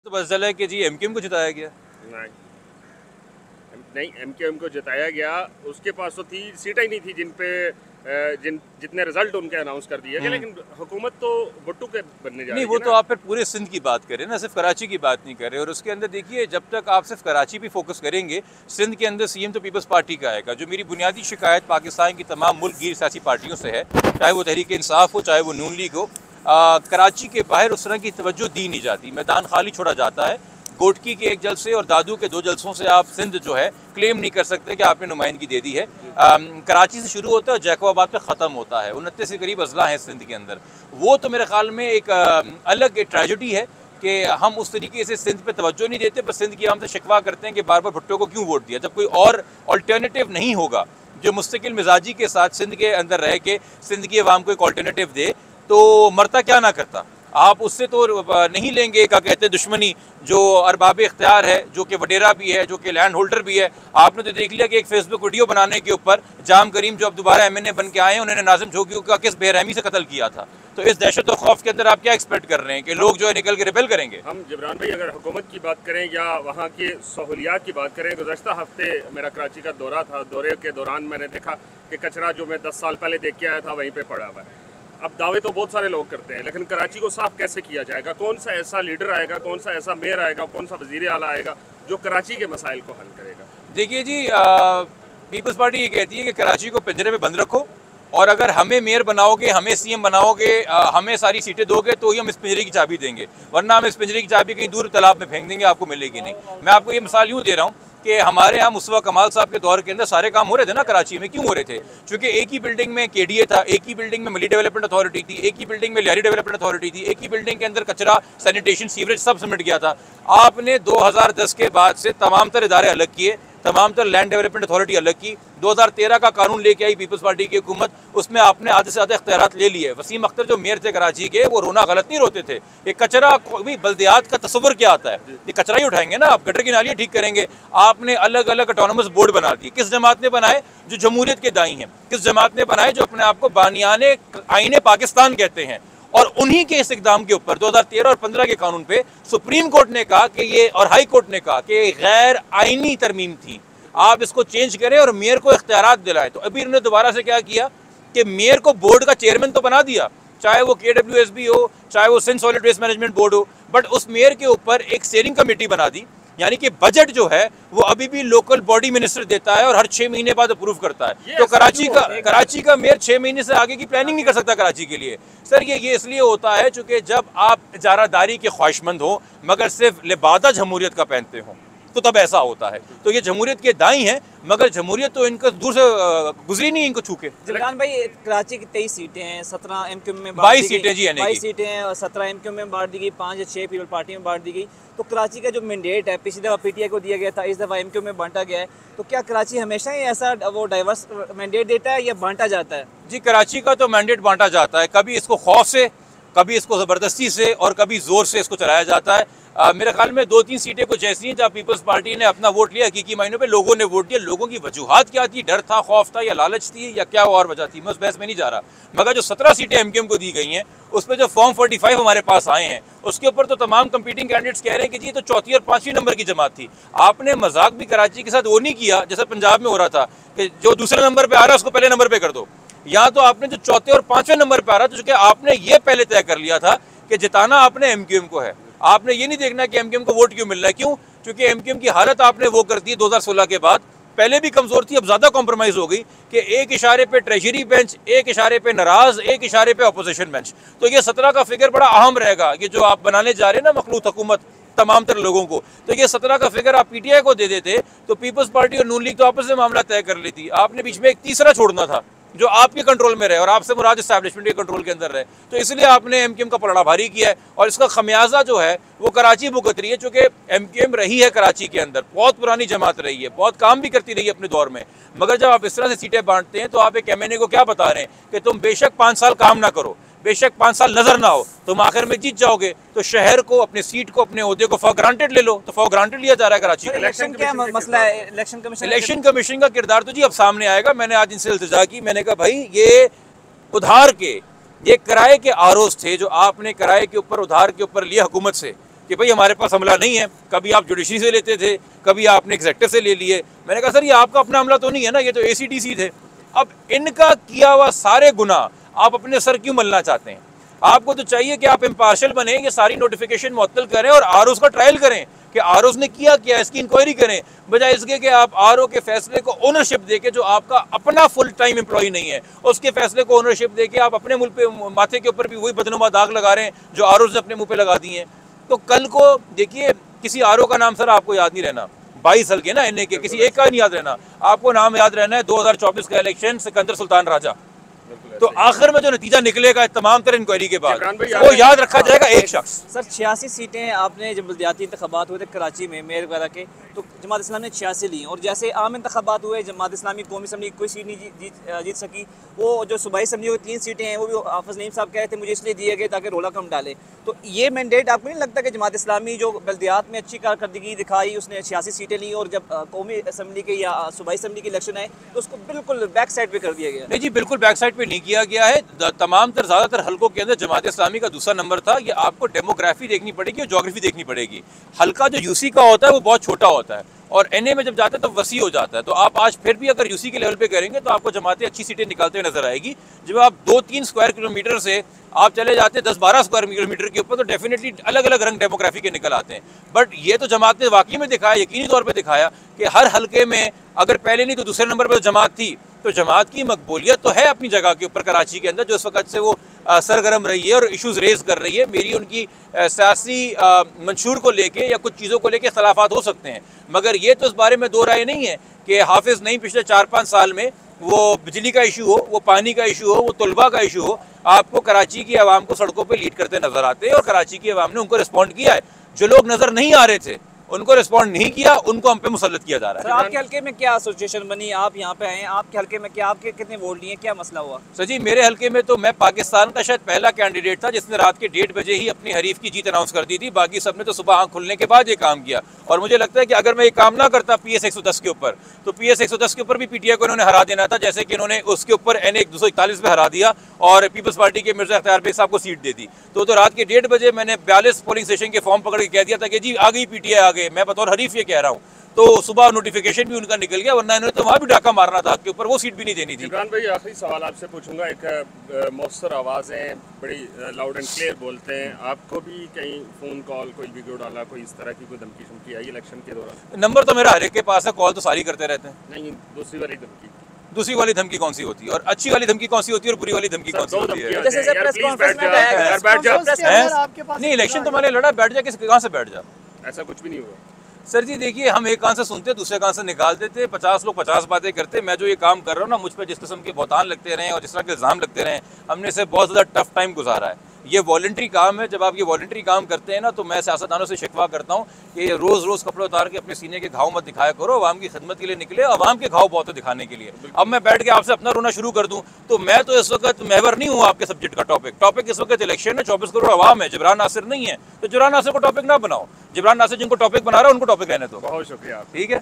तो बस जल है कि जी एमक्यूएम को जिताया गया। नहीं नहीं, एमक्यूएम को जिताया गया, उसके पास तो थी सीटें ही नहीं थी जितने रिजल्ट उनके अनाउंस कर दिए गए, लेकिन हुकूमत तो भुट्टो के बनने जा रही नहीं, है वो तो ना। आप फिर पूरे सिंध की बात करें ना, सिर्फ कराची की बात नहीं कर रहे। और उसके अंदर देखिए, जब तक आप सिर्फ कराची पे फोकस करेंगे, सिंध के अंदर सीएम तो पीपल्स पार्टी का आएगा। जो मेरी बुनियादी शिकायत पाकिस्तान की तमाम मुल्क गिर सियासी पार्टियों से है, चाहे वो तहरीक इंसाफ हो, चाहे वो नून लीग हो, कराची के बाहर उस तरह की तवज्जो दी नहीं जाती, मैदान खाली छोड़ा जाता है। गोटकी के एक जलसे और दादू के 2 जलसों से आप सिंध जो है क्लेम नहीं कर सकते कि आपने नुमाइंदगी दे दी है। कराची से शुरू होता है और जैकोबाबाद पे ख़त्म होता है। 29 के करीब अजला है सिंध के अंदर। वो तो मेरे ख्याल में एक अलग ट्रेजेडी है कि हम उस तरीके से सिंध पे तवज्जो नहीं देते, बस सिंध की आवाम से शिकवा करते हैं कि बार बार भुट्टो को क्यों वोट दिया, जब कोई और अल्टरनेटिव नहीं होगा जो मुस्तकिल मिजाजी के साथ सिंध के अंदर रह के सिंध की आवाम को एक अल्टरनेटिव दे, तो मरता क्या ना करता। आप उससे तो नहीं लेंगे, क्या कहते हैं, दुश्मनी जो अरबाब इख्तियार है, जो कि वडेरा भी है, जो कि लैंड होल्डर भी है। आपने तो देख लिया कि एक फेसबुक वीडियो बनाने के ऊपर जाम करीम जो अब दोबारा एमएनए बन के आए हैं, उन्होंने नाजिम झोंगियों का किस बेरहमी से कत्ल किया था। तो इस दहशत और खौफ के अंदर आप क्या एक्सपेक्ट कर रहे हैं कि लोग जो है निकल के रिबेल करेंगे? हम जिब्रान भाई अगर हुकूमत की बात करें या वहाँ की सहूलियात की बात करें, गुज़श्ता हफ्ते मेरा कराची का दौरा था। दौरे के दौरान मैंने देखा कि कचरा जो मैं 10 साल पहले देख के आया था वहीं पे पड़ा हुआ है। अब दावे तो बहुत सारे लोग करते हैं, लेकिन कराची को साफ कैसे किया जाएगा? कौन सा ऐसा लीडर आएगा, कौन सा ऐसा मेयर आएगा, कौन सा वजीर आला आएगा जो कराची के मसाइल को हल करेगा? देखिए जी, पीपल्स पार्टी ये कहती है कि कराची को पिंजरे में बंद रखो, और अगर हमें मेयर बनाओगे, हमें सीएम बनाओगे, हमें सारी सीटें दोगे, तो ही हम इस पिंजरे की चाबी देंगे, वरना हम इस पिंजरे की चाबी कहीं दूर तालाब में फेंक देंगे, आपको मिलेगी नहीं। मैं आपको ये मिसाल यूँ दे रहा हूँ कि हमारे यहाँ मुस्तफा कमाल साहब के दौर के अंदर सारे काम हो रहे थे ना कराची में। क्यों हो रहे थे? क्योंकि एक ही बिल्डिंग में केडीए था, एक ही बिल्डिंग में मली डेवलपमेंट अथॉरिटी थी, एक ही बिल्डिंग में लियारी डेवलपमेंट अथॉरिटी थी, एक ही बिल्डिंग के अंदर कचरा, सैनिटेशन, सीवरेज सब समेट गया था। आपने 2010 के बाद से तमाम तर इदारे अलग किए, तमाम तर लैंड डेवलपमेंट अथॉरिटी अलग की। 2013 का कानून लेके आई पीपल्स पार्टी की हुकूमत, उसमें आपने आधे से ज़्यादा इख्तियारात ले लिए। वसीम अख्तर जो मेयर थे कराची के, वो रोना गलत नहीं रोते थे। ये कचरा भी बल्दियात का तस्वुर क्या आता है? ये कचरा ही उठाएंगे ना, आप गटर की नालियाँ ठीक करेंगे। आपने अलग अलग ऑटोनमस बोर्ड बना दिए। किस जमात ने बनाए? जो जमहूरियत के दाई हैं। किस जमात ने बनाए? जो अपने आप को बानियाने आईने पाकिस्तान कहते हैं। और उन्हीं के इस इकदाम के ऊपर 2013 और 15 के कानून पे सुप्रीम कोर्ट ने कहा कि ये, और हाई कोर्ट ने कहा कि गैर आईनी तरमीम थी, आप इसको चेंज करें और मेयर को इख्तियारात दिलाएं। तो अभी उन्होंने दोबारा से क्या किया कि मेयर को बोर्ड का चेयरमैन तो बना दिया, चाहे वो KWSB हो, चाहे वो Sindh solid waste management board हो, बट उस मेयर के ऊपर एक स्टीयरिंग कमेटी बना दी। यानी कि बजट जो है वो अभी भी लोकल बॉडी मिनिस्टर देता है और हर 6 महीने बाद अप्रूव करता है। तो कराची का मेयर 6 महीने से आगे की प्लानिंग नहीं कर सकता कराची के लिए। सर ये इसलिए होता है चूंकि जब आप इजारादारी के ख्वाहिशमंद हो मगर सिर्फ लिबादा जमहूरियत का पहनते हो, तो तब ऐसा होता है। तो ये जमहूरियत के दाई हैं, मगर जमहूरियत तो इनको दूर से गुजरी नहीं, इनको छूके। जिब्रान भाई, कराची की 23 सीटें हैं, 17 एमक्यूएम में 22 सीटें जी, 22 सीटें हैं और 17 एमक्यूएम में बांट दी गई, 5 या 6 पीपल पार्टी में बांट दी गई। तो कराची का जो मैंडेट है, पिछली दफ़ा पीटीआई को दिया गया था, इस दफ़ा एमक्यूएम में बांटा गया है। तो क्या कराची हमेशा ही ऐसा वो डाइवर्स मैंडेट देता है या बांटा जाता है? जी, कराची का तो मैंडेट बांटा जाता है, कभी इसको खौफ से, कभी इसको ज़बरदस्ती से, और कभी ज़ोर से इसको चलाया जाता है। मेरे ख्याल में 2-3 सीटें कुछ ऐसी हैं जहाँ पीपल्स पार्टी ने अपना वोट लिया, हकीकी मायनों पे लोगों ने वोट दिया। लोगों की वजूहात क्या थी? डर था, खौफ था, या लालच थी, या क्या और वजह थी? मैं उस बहस में नहीं जा रहा। मगर जो 17 सीटें एमक्यूएम को दी गई हैं, उसमें जो फॉर्म 45 हमारे पास आए हैं, उसके ऊपर तो तमाम कंपीटिंग कैंडिडेट्स कह रहे हैं कि जी तो चौथी और 5वीं नंबर की जमात थी। आपने मजाक भी कराची के साथ वो नहीं किया जैसे पंजाब में हो रहा था कि जो दूसरे नंबर पर आ रहा है उसको पहले नंबर पर कर दो। यहाँ तो आपने जो चौथे और 5वें नंबर पर आ रहा था, चूँकि आपने ये पहले तय कर लिया था कि जिताना आपने एमक्यूएम को है। आपने ये नहीं देखना कि एमक्यूएम को वोट क्यों मिल रहा है। क्यों? क्योंकि एमक्यूएम की हालत आपने वो कर दी 2016 के बाद। पहले भी कमजोर थी, अब ज्यादा कॉम्प्रोमाइज हो गई कि एक इशारे पे ट्रेजरी बेंच, एक इशारे पे नाराज, एक इशारे पे अपोजिशन बेंच। तो ये 17 का फिगर बड़ा अहम रहेगा। ये जो आप बनाने जा रहे हैं ना मखलूत हुकूमत तमाम तर लोगों को, तो ये 17 का फिगर आप पीटीआई को दे देते तो पीपल्स पार्टी और नून लीग तो आपस में मामला तय कर लेती। आपने बीच में एक तीसरा छोड़ना था जो आपके कंट्रोल में रहे और आपसे मुराद एस्टैब्लिशमेंट के कंट्रोल के अंदर रहे। तो इसलिए आपने एमक्यूएम का पलड़ा भारी किया है और इसका खमियाजा जो है वो कराची भुगत रही है। चूँकि एमक्यूएम रही है कराची के अंदर, बहुत पुरानी जमात रही है, बहुत काम भी करती रही है अपने दौर में। मगर जब आप इस तरह से सीटें बांटते हैं तो आप एक एमएनए को क्या बता रहे हैं कि तुम बेशक 5 साल काम ना करो, बेशक 5 साल नजर ना हो, तुम आखिर में जीत जाओगे। तो शहर को, अपने सीट को, अपने ओहदे को फॉर ग्रांटेड ले लो। तो फॉर ग्रांटेड लिया जा रहा है कराची। इलेक्शन क्या मसला है? इलेक्शन कमीशन का किरदार तो जी अब सामने आएगा। मैंने आज इनसे इल्तिजा की, मैंने कहा भाई ये उधार के, ये किराए के आरोज थे जो आपने किराए के ऊपर, उधार के ऊपर लिया हुकूमत से, कि भाई हमारे पास अमला नहीं है, कभी आप जुडिशरी से लेते थे, कभी आपने एग्जेक्टिव से ले लिए। मैंने कहा सर ये आपका अपना अमला तो नहीं है ना, ये तो ACDC थे। अब इनका किया हुआ सारे गुनाह आप अपने सर क्यों मलना चाहते हैं? आपको तो चाहिए कि आप इम्पार्शियल बने, ये सारी नोटिफिकेशन मुअत्तल करें और ROs का ट्रायल करें कि ROs ने किया क्या, इसकी इंक्वायरी करें, बजाय इसके कि आप RO के फैसले को ओनरशिप देके, जो आपका अपना फुल टाइम एम्प्लॉय नहीं है, उसके फैसले को ओनरशिप देके आप अपने मुंह पे, माथे के ऊपर भी वही बदनुमा दाग लगा रहे हैं जो ROs ने अपने मुंह पे लगा दिए हैं। तो कल को देखिए किसी RO का नाम सर आपको याद नहीं रहना, 22 हल्के ना NA के, किसी एक का नहीं याद रहना, आपको नाम याद रहना है 2024 का इलेक्शन सिकंदर सुल्तान राजा। तो आखिर में जो नतीजा निकलेगा तमाम तरह इंक्वायरी के बाद, वो याद रखा जाएगा एक शख्स। सर 86 सीटें आपने जब बल्दियाती इंतखाबात हुए थे कराची में मेयर वगैरह के, तो जमात इस्लामी ने 86 ली, और जैसे आम इंतखाबात हुए जमात इस्लामी कौमी असम्बली कोई सीट नहीं जीत सकी। वो जो सूबाई असम्बली की 3 सीटें हैं वो भी हाफिज नईम साहब कह रहे थे मुझे इसलिए दिए गए ताकि रोला कम डाले। तो ये मैंडेट आपको नहीं लगता कि जमात इस्लामी जो बल्दियात में अच्छी कारकर्दगी दिखाई, उसने 86 सीटें ली, और जब कौमी असम्बली के या सूबाई असम्बली के इलेक्शन आए तो उसको बिल्कुल बैक साइड पर कर दिया गया? नहीं जी, बिल्कुल बैक साइड पर नहीं किया गया है। तमाम तर ज़्यादातर हल्कों के अंदर जमात इस्लामी का दूसरा नंबर था। ये आपको डेमोग्राफी देखनी पड़ेगी और जोग्राफी देखनी पड़ेगी। हल्का जो UC का होता है वो बहुत छोटा होता है, और NA में जब जाता है तो वसी हो जाता है। तो आप आज फिर भी अगर UC के लेवल पे करेंगे तो आपको जमातें अच्छी सीटें निकालते हुए नजर आएगी। जब आप 2-3 स्क्वायर किलोमीटर से आप चले जाते हैं 10-12 स्क्वायर किलोमीटर के ऊपर, तो डेफिनेटली अलग अलग रंग डेमोग्राफी के निकल आते हैं। बट ये तो जमात ने वाकई में दिखाया, यकीनी तौर पर दिखाया कि हर हल्के में अगर पहले नहीं तो दूसरे नंबर पर जमात थी, तो जमात की मकबूलियत तो है अपनी जगह के ऊपर कराची के अंदर, जो इस वक्त से वो सरगर्म रही है और इश्यूज़ रेज कर रही है। मेरी उनकी सियासी मंशूर को लेके या कुछ चीज़ों को लेके खिलाफात हो सकते हैं, मगर ये तो इस बारे में दो राय नहीं है कि हाफिज़ नहीं पिछले 4-5 साल में वो बिजली का इशू हो, वो पानी का इशू हो, वो तलबा का इशू हो, आपको कराची की आवाम को सड़कों पर लीड करते नजर आते हैं, और कराची की आवाम ने उनको रिस्पॉन्ड किया है। जो लोग नजर नहीं आ रहे थे उनको रिस्पॉन्ड नहीं किया, उनको हम पे मुसल्लत किया जा रहा है। सर आपके हल्के में क्या एसोसिएशन बनी, आप यहाँ पे आए, आपके हल्के में क्या, आपके कितने वोट लिए, क्या मसला हुआ? सर जी, मेरे हल्के में तो मैं पाकिस्तान का शायद पहला कैंडिडेट था जिसने रात के 1:30 बजे ही अपनी हरीफ की जीत अनाउंस कर दी थी। बाकी सबने तो सुबह आँख खुलने के बाद ये काम किया, और मुझे लगता है कि अगर मैं ये काम ना करता PS 110 के ऊपर, तो PS 110 के ऊपर भी PTI को इन्होंने हरा देना था, जैसे कि इन्होंने उसके ऊपर NA 241 पे हरा दिया और पीपल्स पार्टी के मिर्जा अख्तियार बेग साहब को सीट दे दी। तो रात के 1:30 बजे मैंने 42 पोलिंग स्टेशन के फॉर्म पकड़ के कह दिया था कि जी आ गई PTI आ गए, मैं बतौर हरीफ ये कह रहा हूँ। तो सुबह नोटिफिकेशन भी उनका निकल गया, वरना इन्होंने तो वहाँ भी डाका मारना था आपके ऊपर, वो सीट भी नहीं देनी थी। इमरान भाई आखिरी सवाल आपसे पूछूंगा, एक मौसर आवाज़ें बड़ी लाउड एंड क्लियर बोलते हैं, आपको भी कहीं फ़ोन कॉल कोई वीडियो डाला, कोई इस तरह की कोई धमकी शुमकी आई इलेक्शन के दौरान? नंबर तो मेरा हर एक के पास है, कॉल तो सारी करते रहते हैं। नहीं, दूसरी वाली धमकी? दूसरी वाली धमकी कौन सी होती है, और अच्छी वाली धमकी कौन सी होती है, और बुरी वाली धमकी कौन सी होती है? जैसे सर प्रेस कॉन्फ्रेंस में बैठ जाओ, नहीं इलेक्शन तो मैंने लड़ा, बैठ जा, किस कहाँ से बैठ जा, ऐसा कुछ भी नहीं हुआ? सर जी देखिए, हम एक कान से सुनते दूसरे कान से निकाल देते, 50 लोग 50 बातें करते। मैं जो ये काम कर रहा हूँ ना, मुझ पर जिस किस्म के बहतान लगते रहे और जिस तरह के इल्ज़ाम लगते रहे, हमने इसे बहुत ज़्यादा टफ टाइम गुजारा है। ये वॉलंटरी काम है। जब आप ये वॉलंटरी काम करते हैं ना, तो मैं सियासतदानों से शिकवा करता हूँ कि रोज़ रोज़ कपड़े उतार के अपने सीने के घाव मत दिखाया करो, आवाम की खिदमत के लिए निकले, आवाम के घाव बहुत है दिखाने के लिए। अब मैं बैठ के आपसे अपना रोना शुरू कर दूँ तो मैं तो इस वक्त महवर नहीं हूँ आपके सब्जेक्ट का। टॉपिक इस वक्त इलेक्शन है, 24 करोड़ आवाम है, जिब्रान नासिर नहीं है, तो जिब्रान नासिर को टॉपिक ना बनाओ। जिब्रान नासिर जिनको टॉपिक बना रहा है उनको टॉपिक रहने दो। बहुत शुक्रिया, ठीक है।